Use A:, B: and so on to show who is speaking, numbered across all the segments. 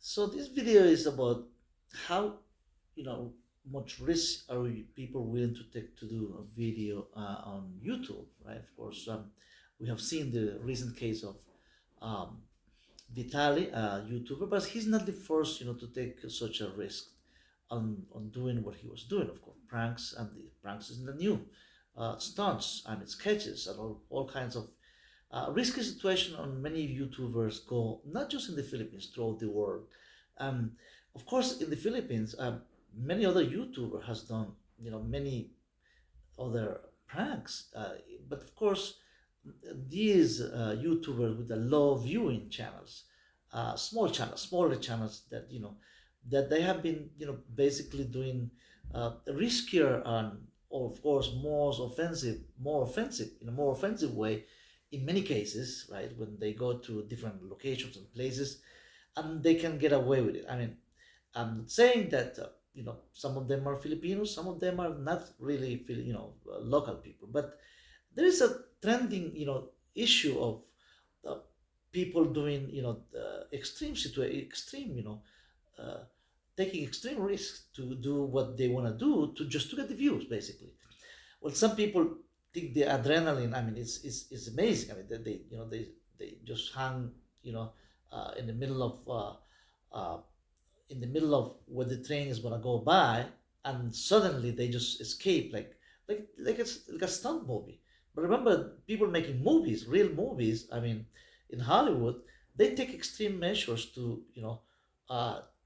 A: So this video is about how much risk are people willing to take to do a video on YouTube, right? Of course, we have seen the recent case of um, Vitaly, a YouTuber, but he's not the first, to take such a risk on doing what he was doing. Of course, pranks and the pranks is the new stunts and sketches and all kinds of risky situation on many YouTubers go not just in the Philippines, throughout the world. Um, of course, in the Philippines, many other YouTuber has done many other pranks, but of course, these YouTubers with the low viewing channels, small channels, smaller channels that they have been basically doing riskier and of course more offensive in a more offensive way in many cases, right? When they go to different locations and places, and they can get away with it. I mean, I'm not saying that some of them are Filipinos, some of them are not really local people, but there is a trending issue of uh, people doing extreme uh, taking extreme risks to do what they want to do to just to get the views basically. Well, some people think the adrenaline. I mean, it's amazing. I mean, they just hang, in the middle of where the train is gonna go by, and suddenly they just escape like it's like a stunt movie. But remember, people making movies, real movies. I mean, in Hollywood, they take extreme measures to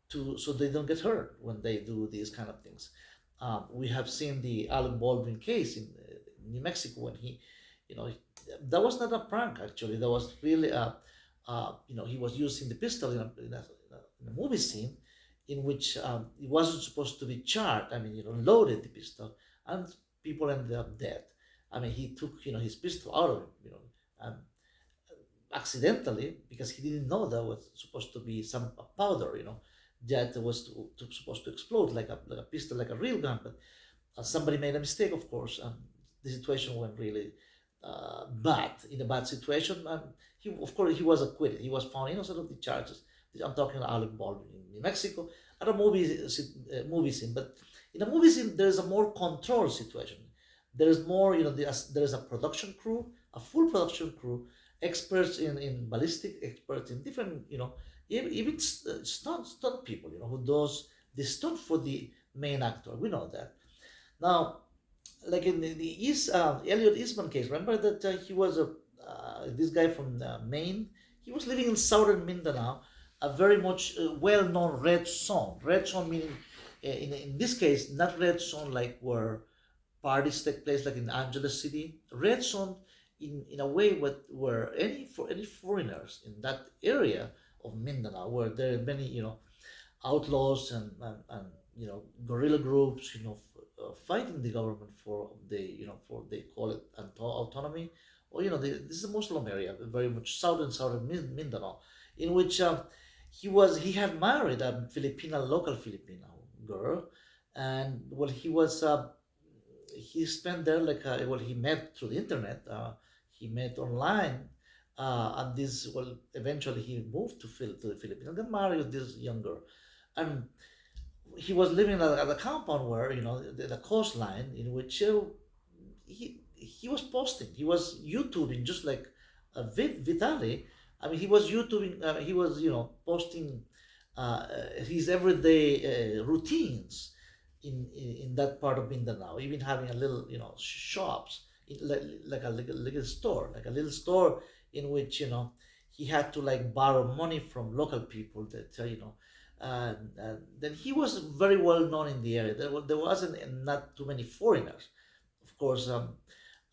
A: to so they don't get hurt when they do these kind of things. We have seen the Alec Baldwin case in New Mexico when you know, that was not a prank actually. That was really he was using the pistol in a movie scene in which it wasn't supposed to be charged. I mean, loaded the pistol, and people ended up dead. I mean, he took his pistol out of him, and accidentally because he didn't know that was supposed to be some powder, that was supposed to explode like a pistol, like a real gun. But somebody made a mistake, of course, and the situation went really bad. In a bad situation, and he, of course, he was acquitted. He was found innocent of the charges. I'm talking about Alec Baldwin in New Mexico at a movie scene. But in a movie scene, there is a more controlled situation. There is more, there is a production crew, a full production crew, experts in ballistic, experts in different, even stunt people, who does the stunt for the main actor. We know that. Now, like in the Elliot Eastman case, remember that he was this guy from Maine. He was living in southern Mindanao, a very much well-known red zone. Red zone meaning, in this case, not red zone like where parties take place, like in Angeles City. Red zone, in a way, where any foreigners in that area of Mindanao, where there are many outlaws and guerrilla groups, fighting the government for for they call it autonomy, or this is a Muslim area, very much southern Mindanao, in which he had married a local Filipino girl, and well he spent there he met through the internet, he met online, and this well eventually he moved to the Philippines and got married with this young girl, and he was living at a compound where the coastline in which he was posting, he was YouTubing just like Vitaly. I mean, he was YouTubing, he was posting his everyday routines in that part of Mindanao, even having a little shops, like a little store in which he had to like borrow money from local people that and then he was very well known in the area. There wasn't not too many foreigners, of course,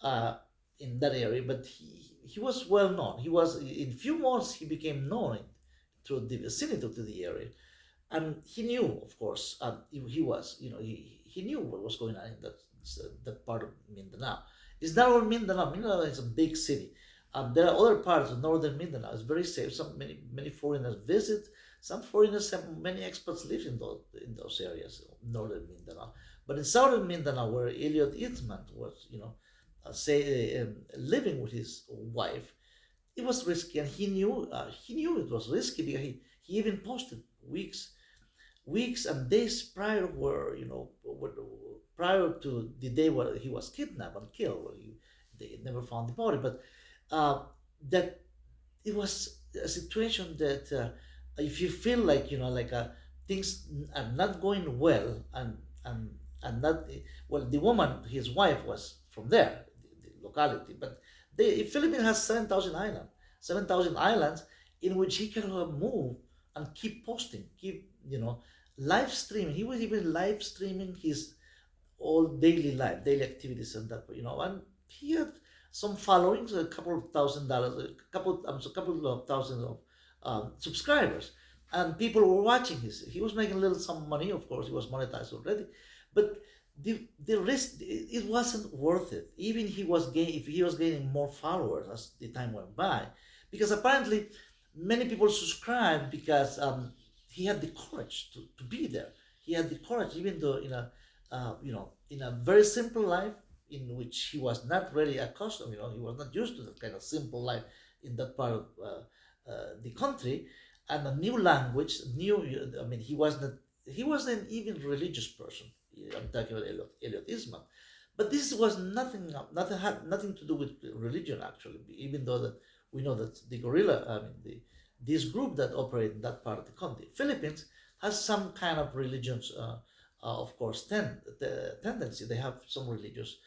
A: uh, in that area, but he was well known. He was in few months he became known through the vicinity to the area, and he knew, of course, he was he knew what was going on in that part of Mindanao. It's not all Mindanao. Mindanao is a big city. There are other parts of northern Mindanao. It's very safe. Many foreigners visit. Some foreigners have many expats live in those areas, northern Mindanao. But in southern Mindanao, where Elliot Eastman was, living with his wife, it was risky, and he knew it was risky because He even posted weeks and days prior, were prior to the day where he was kidnapped and killed. They never found the body, but uh, that it was a situation that if you feel like things are not going well, and not well, the woman, his wife, was from there, the locality, but the Philippines has 7,000 islands in which he can move and keep posting, keep live streaming. He was even live streaming his all daily life, daily activities, and that, and he had some followings, a couple of $1,000, a couple of thousands of subscribers, and people were watching his. He was making a little some money, of course. He was monetized already, but the risk, it wasn't worth it. Even if he was gaining more followers as the time went by, because apparently many people subscribed because he had the courage to be there. He had the courage, even though in a very simple life in which he was not really accustomed. He was not used to that kind of simple life in that part of the country, and a new language, new. I mean, he wasn't even a religious person. I'm talking about Elliot Isman, but this was nothing had nothing to do with religion actually. Even though that we know that the guerrilla, I mean this group that operate in that part of the country, Philippines, has some kind of religions. Of course, the tendency. They have some religious,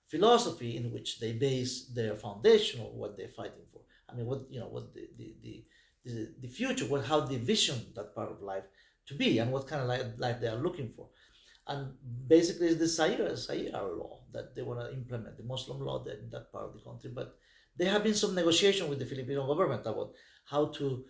A: philosophy in which they base their foundation on what they're fighting for. I mean, what the future, how they vision that part of life to be, and what kind of life they are looking for. And basically, it's the Sharia law that they want to implement, the Muslim law that in that part of the country. But there have been some negotiation with the Filipino government about how to.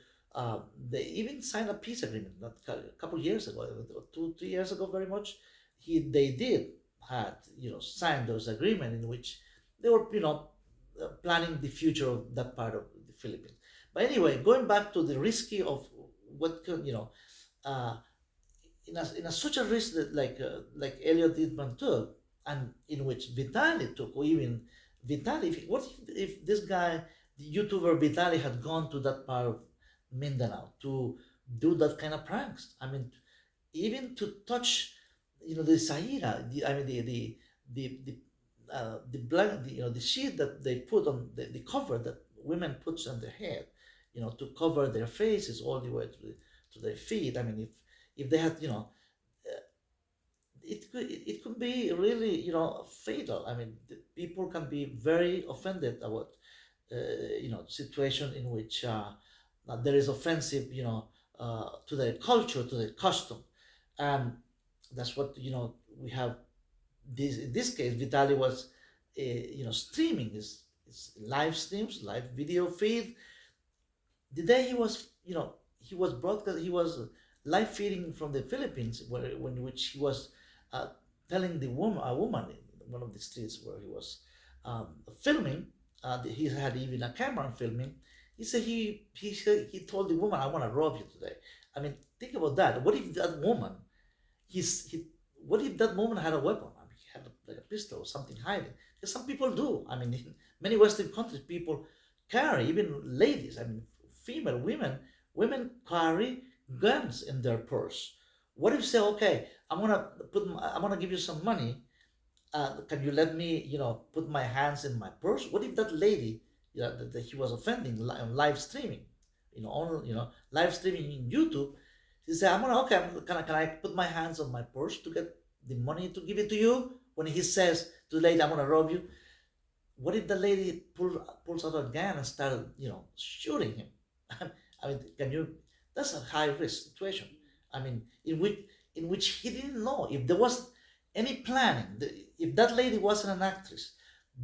A: They even signed a peace agreement not a couple years ago, 2 3 years ago, very much. They did had signed those agreement in which they were planning the future of that part of the Philippines. But anyway, going back to the risky of what can uh, in a such a risk that like Elliot Dittman took, and in which Vitaly took, or even Vitaly. If this guy, the YouTuber Vitaly, had gone to that part of Mindanao to do that kind of pranks? I mean, even to touch, the Sahira, I mean, the blank, the sheet that they put on the cover that women puts on their head, to cover their faces all the way to their feet. I mean, if they had, it could be really, fatal. I mean, people can be very offended about, situation in which there is offensive, to their culture, to their custom, and that's what we have. This in this case, Vitali was, streaming his live streams, live video feed. The day he was broadcast, he was live feeding from the Philippines, when which he was uh, telling a woman in one of the streets where he was filming. He had even a camera filming. He said he told the woman, "I want to rob you today." I mean, think about that. What if that woman, what if that woman had a weapon? I mean, he had like a pistol or something hiding. Because some people do. I mean, in many Western countries, people carry, even ladies. I mean, female women carry guns in their purse. What if you say, okay, I'm gonna give you some money. Can you let me, put my hands in my purse? What if that lady, that he was offending, live streaming, live streaming in YouTube, she said, "I'm gonna okay, can I put my hands on my purse to get the money to give it to you?" When he says to the lady, "I'm gonna rob you," what if the lady pulls out a gun and started, shooting him? I mean, can you? That's a high risk situation. I mean, in which he didn't know if there was any planning. If that lady wasn't an actress,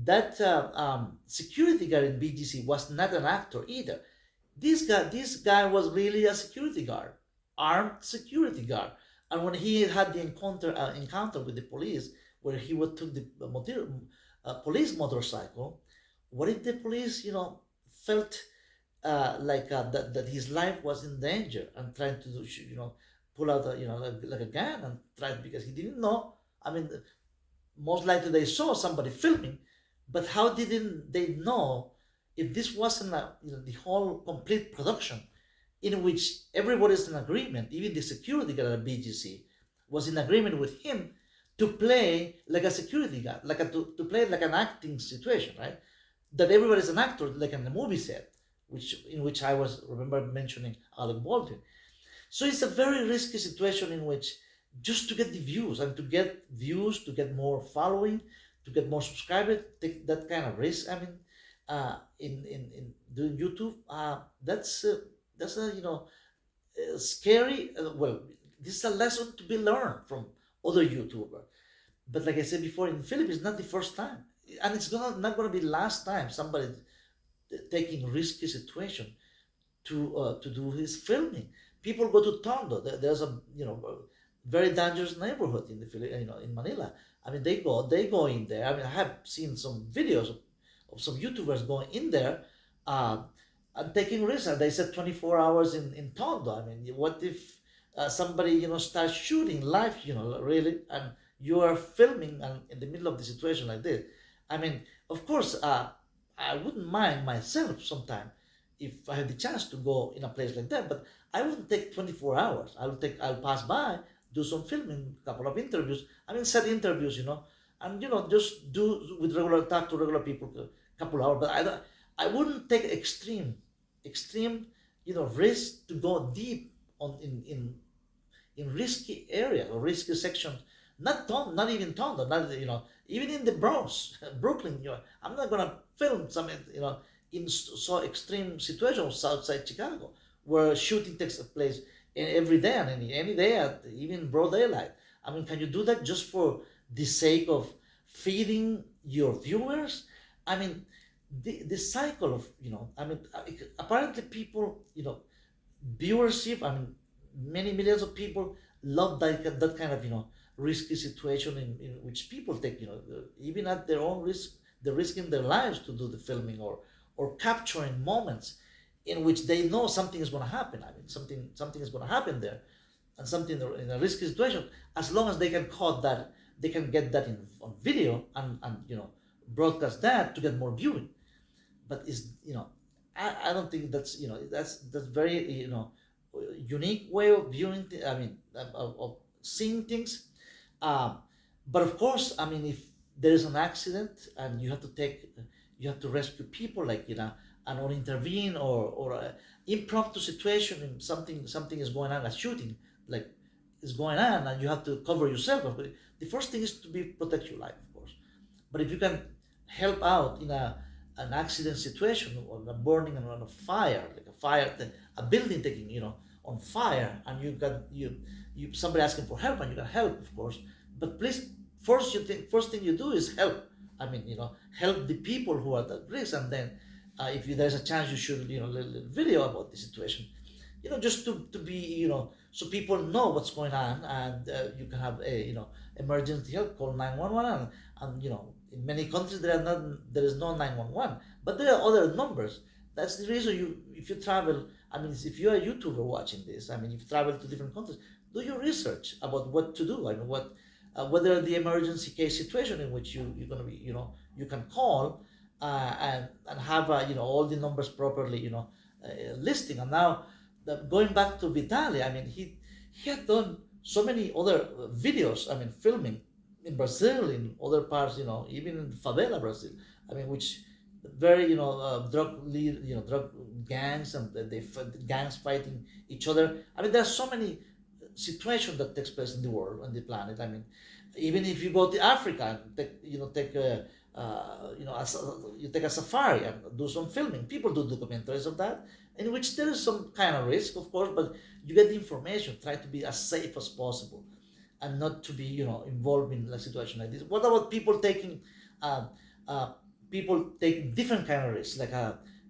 A: that security guard in BGC was not an actor either. This guy was really a security guard, armed security guard. And when he had the encounter with the police, where he would took the police motorcycle, what if the police, felt that his life was in danger, and trying to do, pull out like a gun and try, because he didn't know. I mean, most likely they saw somebody filming, but how didn't they know if this wasn't the whole complete production? in which everybody's in agreement, even the security guard at BGC was in agreement with him to play like a security guard, to play like an acting situation, right? That everybody's an actor, like in the movie set, in which I was remember mentioning Alec Baldwin. So it's a very risky situation in which just to get the views and to get views, to get more following, to get more subscribers, take that kind of risk. I mean, in doing YouTube, that's a scary. Well, this is a lesson to be learned from other YouTubers. But like I said before, in the Philippines, not the first time, and it's not gonna be the last time somebody taking risky situation to do his filming. People go to Tondo. There's a very dangerous neighborhood in the in Manila. I mean, they go in there. I mean, I have seen some videos of some YouTubers going in there uh, and taking risks. And they said 24 hours in Tondo. I mean, what if somebody starts shooting live, really, and you are filming and in the middle of the situation like this? I mean, of course, I wouldn't mind myself sometime if I had the chance to go in a place like that, but I wouldn't take 24 hours. I'll pass by, do some filming, couple of interviews. I mean, set interviews, and just do with talk to regular people, a couple hours. But I wouldn't take extreme, risk to go deep on in risky area or risky sections. Not even Tondo, not even in the Bronx, Brooklyn. I'm not gonna film some in so extreme situations outside Chicago where shooting takes place every day and any day, even broad daylight. I mean, can you do that just for the sake of feeding your viewers? I mean, the cycle of I mean, apparently people viewership. I mean, many millions of people love that kind of risky situation in which people take even at their own risk, the risk in their lives to do the filming or capturing moments in which they know something is going to happen. I mean, something is going to happen there, and something in a risky situation. As long as they can cut that, they can get that on video and broadcast that to get more viewing. But I don't think that's very unique way of viewing. I mean, of seeing things. Um, but of course, I mean, if there is an accident and you have to rescue people, like and or intervene or a impromptu situation, and something is going on, a shooting like is going on, and you have to cover yourself. The first thing is to protect your life, of course. But if you can help out in an accident situation or a burning and on a fire, like a building taking on fire, and you somebody asking for help and you can help, of course. But please, first thing you do is help. I mean, help the people who are at risk, and then if there's a chance, you should little video about the situation, just to be so people know what's going on, and you can have a emergency help, call 911, and in many countries there is no 911, but there are other numbers. That's the reason if you travel, I mean, if you're a YouTuber watching this, I mean, if you travel to different countries, do your research about what to do. I mean, whether the emergency case situation in which you're going to be, you can call and have all the numbers properly listing. And now going back to Vitaly, I mean, he had done so many other videos. I mean, filming in Brazil, in other parts, even in favela Brazil. I mean, which very drug gangs, and gangs fighting each other. I mean, there are so many situations that takes place in the world, on the planet. I mean, even if you go to Africa and you take a safari and do some filming. People do documentaries of that, in which there is some kind of risk, of course, but you get the information. Try to be as safe as possible, and not to be involved in a situation like this. What about uh, people taking different kind of risks, like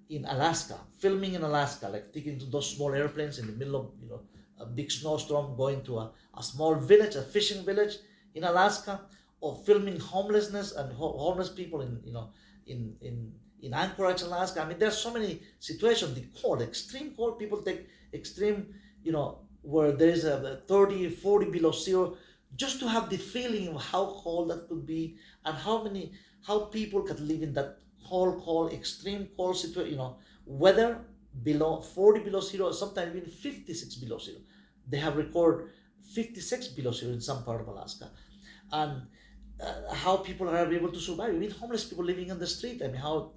A: in Alaska, filming in Alaska, like taking those small airplanes in the middle of a big snowstorm, going to a small village, a fishing village in Alaska, or filming homelessness and homeless people in Anchorage, Alaska. I mean, there's so many situations. The cold, extreme cold, people take extreme, where there is a 30, 40 below zero, just to have the feeling of how cold that could be, and how people can live in that cold, extreme cold situation, weather, below 40 below zero, sometimes even 56 below zero. They have record 56 below zero in some part of Alaska. And how people are able to survive, even homeless people living on the street. I mean, how,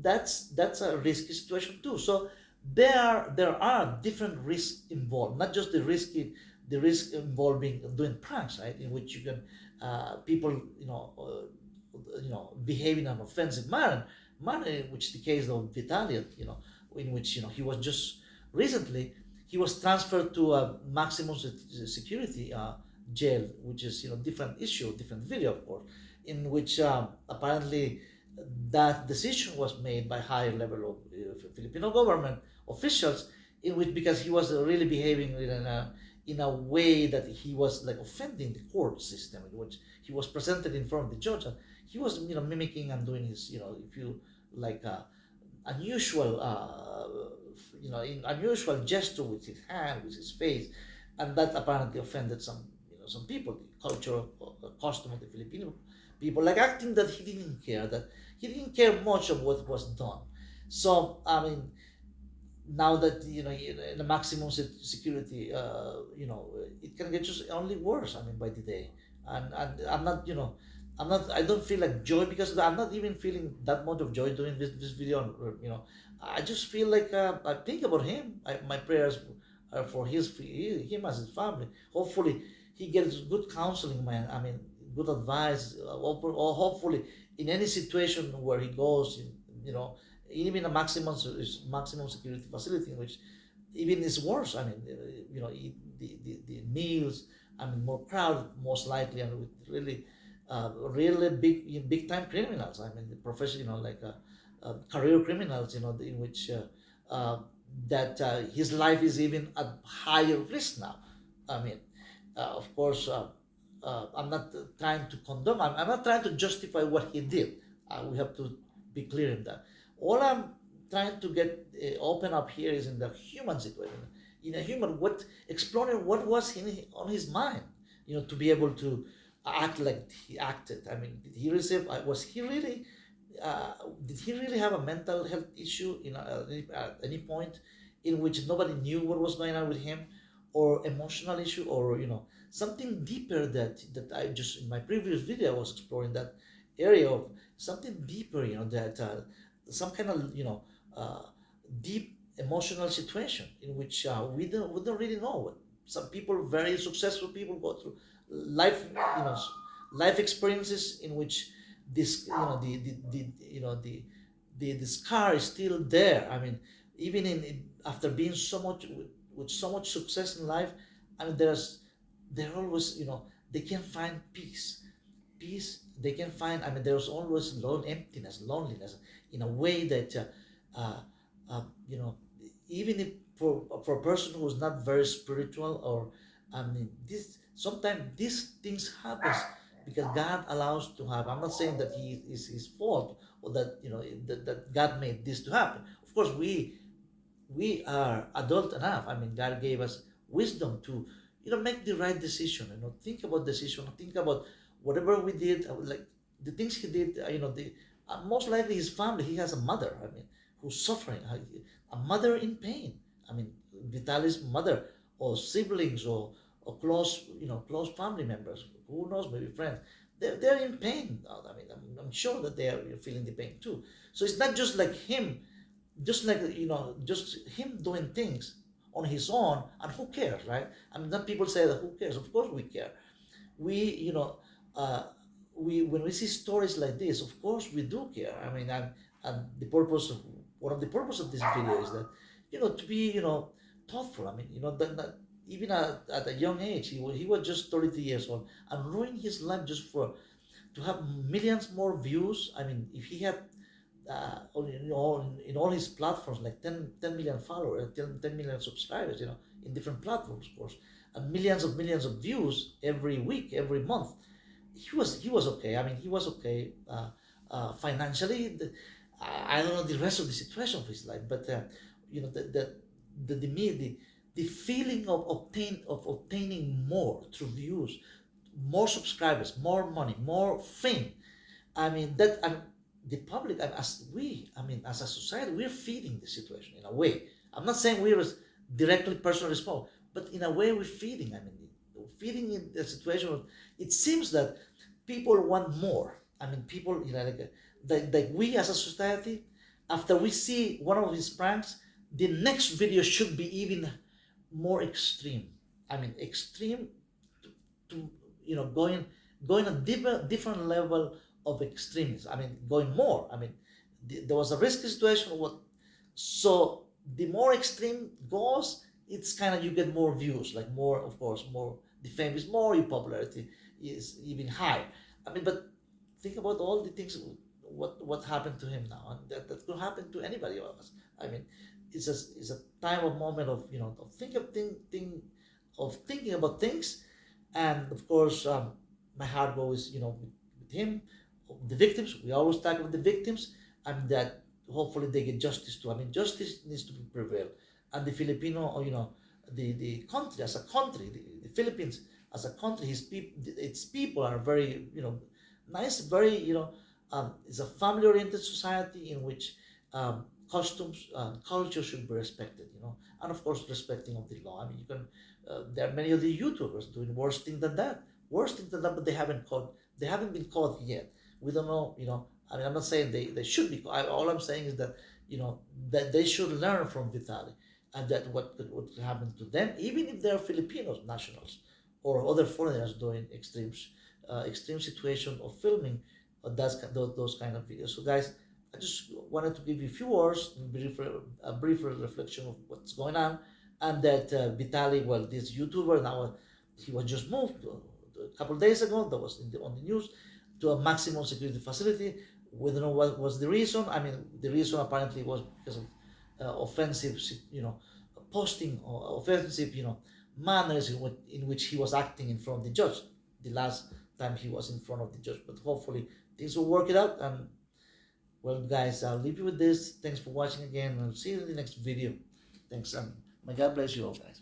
A: that's a risky situation too. So there are different risks involved, not just the risk involving doing pranks, right? In which you can people behave in an offensive manner, which the case of Vitaly, in which he was just recently he was transferred to a maximum security jail, which is different issue, different video, of course, in which apparently that decision was made by higher level of Filipino government officials, in which because he was really behaving in a way that he was like offending the court system, in which he was presented in front of the judge, and he was mimicking and doing his if you like unusual unusual gesture with his hand, with his face, and that apparently offended some people, the cultural custom of the Filipino people, like acting that he didn't care much of what was done. So I mean, now that in the maximum security, it can get just only worse. I mean, by the day, and I'm not, I'm not. I don't feel like joy because I'm not even feeling that much of joy doing this video. I just feel like I think about him. My prayers are for him as his family. Hopefully, he gets good counseling, man. I mean, good advice. Or hopefully, in any situation where he goes, you know, even a maximum security facility in which even is worse. I mean, the meals. I mean, more crowded, most likely, and with really big time criminals. I mean, the professional, like career criminals. In which that his life is even at higher risk now. I mean, of course, I'm not trying to condemn. I'm not trying to justify what he did. We have to be clear in that. All I'm trying to get open up here is in the human situation. In a human, what exploring what was on his mind, to be able to act like he acted. I mean, did he receive? Was he really? Did he really have a mental health issue at any point in which nobody knew what was going on with him, or emotional issue, or something deeper that I just in my previous video I was exploring that area of something deeper, that some kind of uh, deep emotional situation in which we don't really know what some people, very successful people, go through life, life experiences in which this the scar is still there. I mean, even after being so much with so much success in life, I mean, there always, they can find peace they can find. I mean, there's always emptiness, loneliness, in a way that uh, uh, you know even if for a person who's not very spiritual, or I mean, this sometimes these things happens because God allows to happen. I'm not saying that he is his fault, or that that God made this to happen. Of course, we are adult enough. I mean, God gave us wisdom to, make the right decision. Think about decision. Think about whatever we did. Like the things he did. The most likely his family. He has a mother. I mean, who's suffering. A mother in pain. I mean, Vitaly's mother, or siblings, or close family members. Who knows? Maybe friends. They're in pain. I mean, I'm sure that they are feeling the pain too. So it's not just like him, just him doing things on his own, and who cares, right? I mean, some people say that who cares. Of course we care. We uh, we when we see stories like this, of course we do care. I mean, and the purpose of one of the purpose of this video is that to be thoughtful. I mean, that even at a young age, he was just 32 years old and ruined his life just for to have millions more views. I mean, if he had in all his platforms, like 10 million followers, 10 million subscribers, in different platforms, of course, and millions of views every week, every month. He was okay. I mean, he was okay financially. I don't know the rest of the situation of his life, but the feeling of obtaining more through views, more subscribers, more money, more fame. I mean that, and the public, as we, I mean, as a society, we're feeding the situation in a way. I'm not saying we're directly personally responsible, but in a way we're feeding. I mean, feeding in the situation. It seems that people want more. I mean, people, like we as a society, after we see one of his pranks, the next video should be even more extreme. I mean, extreme to going a different level of extremism. I mean, going more. I mean, there was a risky situation. So the more extreme goes, it's kind of you get more views, like more, of course, more the fame is more, your popularity is even higher. I mean, but think about all the things what happened to him now, and that could happen to anybody of us. I mean, it's a time of moment of of thinking about things, and of course, my heart goes with him, the victims. We always talk about the victims, and that hopefully they get justice too. I mean, justice needs to prevail, and the Filipino, or the country as a country, the Philippines as a country, its people are very nice, very it's a family oriented society in which customs and culture should be respected, and of course respecting of the law. I mean, you can there are many of the YouTubers doing worse thing than that, but they haven't been caught yet. We don't know, I mean, I'm not saying they should be caught. All I'm saying is that that they should learn from Vitali, and that what could happen to them, even if they're Filipinos nationals or other foreigners doing extreme situation of filming those kind of videos. So guys, I just wanted to give you a few words, a brief reflection of what's going on, and that Vitali, well, this YouTuber now, he was just moved a couple of days ago. That was on the news, to a maximum security facility. We don't know what was the reason. I mean, the reason apparently was because of offensive, posting or offensive, manners in which he was acting in front of the judge. The last time he was in front of the judge, but hopefully things will work it out. And well, guys, I'll leave you with this. Thanks for watching again, and I'll see you in the next video. Thanks, and may God bless you all, guys.